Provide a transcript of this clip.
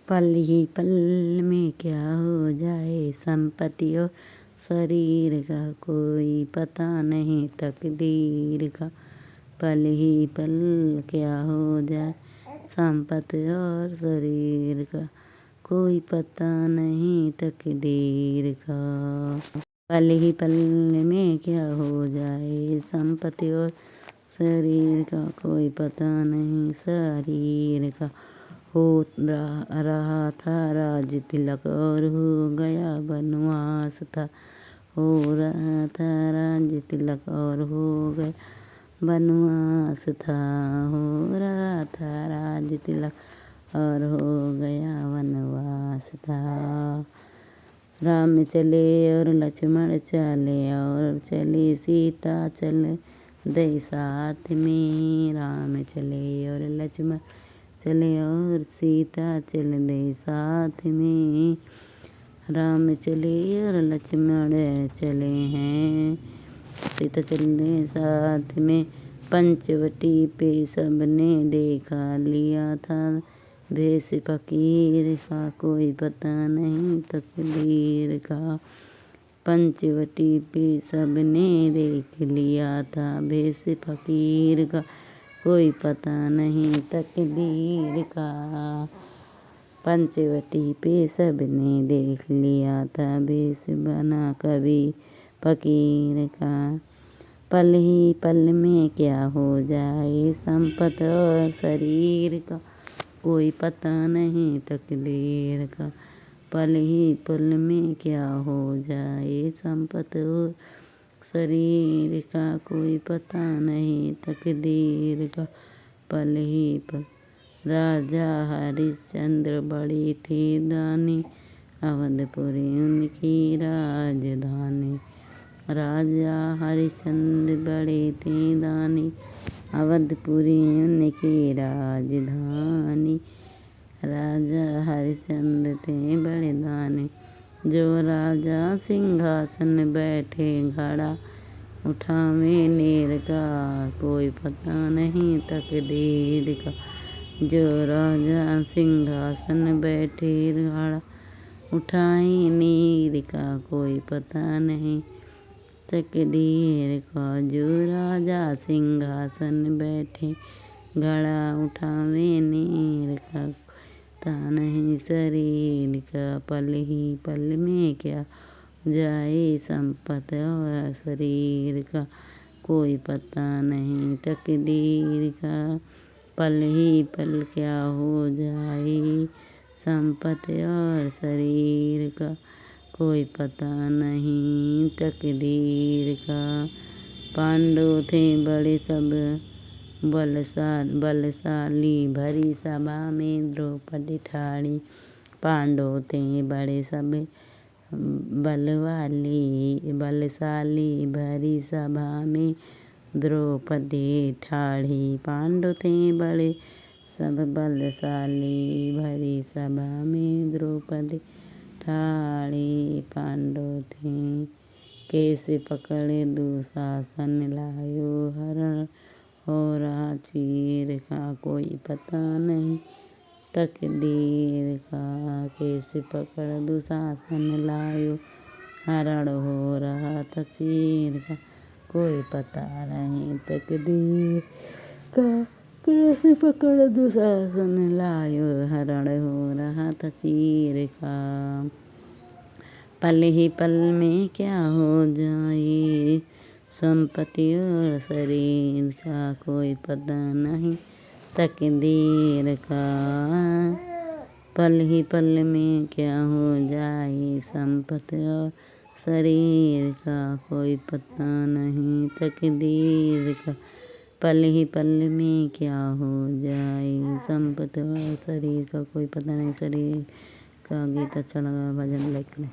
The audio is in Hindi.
पल ही पल में क्या हो जाए, संपत्ति और शरीर का कोई पता नहीं तकदीर का। पल ही पल क्या हो जाए, संपत्ति और शरीर का कोई पता नहीं तकदीर का। पल ही पल में क्या हो जाए, संपत्ति और शरीर का कोई पता नहीं शरीर का। हो रहा था राज तिलक और हो गया वनवास था। हो रहा था राज तिलक और हो गया वनवास था। हो रहा था राज तिलक और हो गया वनवास था। राम चले और लक्ष्मण चले और चली सीता चले दई साथ में। राम चले और लक्ष्मण चले और सीता चल दई साथ में। राम चले और लक्ष्मण चले हैं, सीता चल दई साथ में। पंचवटी पे सबने देखा लिया था, भेष फकीर का कोई पता नहीं तकदीर का। पंचवटी पे सबने देख लिया था, भेष फकीर का कोई पता नहीं तकदीर का। पंचवटी पे सबने देख लिया था, भेष बना कभी फकीर का। पल ही पल में क्या हो जाए, संपत्ति और शरीर का कोई पता नहीं तकदीर का। पल ही पल में क्या हो जाए, संपत्ति और शरीर का कोई पता नहीं तकदीर का। पल ही पल। राजा हरिश्चंद्र बड़ी थी दानी, अवधपुरी उनकी राजधानी। राजा हरिश्चंद्र बड़े थे दानी, अवधपुरी उनकी राजधानी। राजा हरिश्चंद्र थे बड़े दानी, जो राजा सिंहासन बैठे घड़ा उठावे नेर का कोई पता नहीं तकदीर का। जो राजा सिंहासन बैठे घड़ा उठाए नीर का कोई पता नहीं तकदीर का। जो राजा सिंहासन बैठे घड़ा उठावे नीर का पता नहीं शरीर का। पल ही पल में क्या जाए, संपत्ति और शरीर का कोई पता नहीं तकदीर का। पल ही पल क्या हो जाए, संपत्ति और शरीर का कोई पता नहीं तकदीर का। पांडव थे बड़े सब बलशाली, भरी सभा में द्रौपदी ठाड़ी। पांडव थे बड़े सब बलशाली, भरी सभा में द्रौपदी ठाड़ी। पांडव थे बड़े सब बलशाली, भरी सभा में द्रौपदी ठाड़ी। पांडव थे कैसे पकड़े दुशासन, लायो हरण हो रहा चीर का कोई पता नहीं तकदीर का। कैसे पकड़ दुशासन, लायो हरण हो रहा था चीर का कोई पता नहीं तकदीर का। कैसे पकड़ दुशासन, लायो हरण हो रहा था चीर का। पल ही पल में क्या हो जाए, संपत्ति और शरीर का कोई पता नहीं तकदीर का। पल ही पल में क्या हो जाए, संपत्ति और शरीर का कोई पता नहीं तकदीर का। पल ही पल में क्या हो जाए, संपत्ति और शरीर का कोई पता नहीं शरीर का। गीत अच्छा लगा भजन लाइक करें।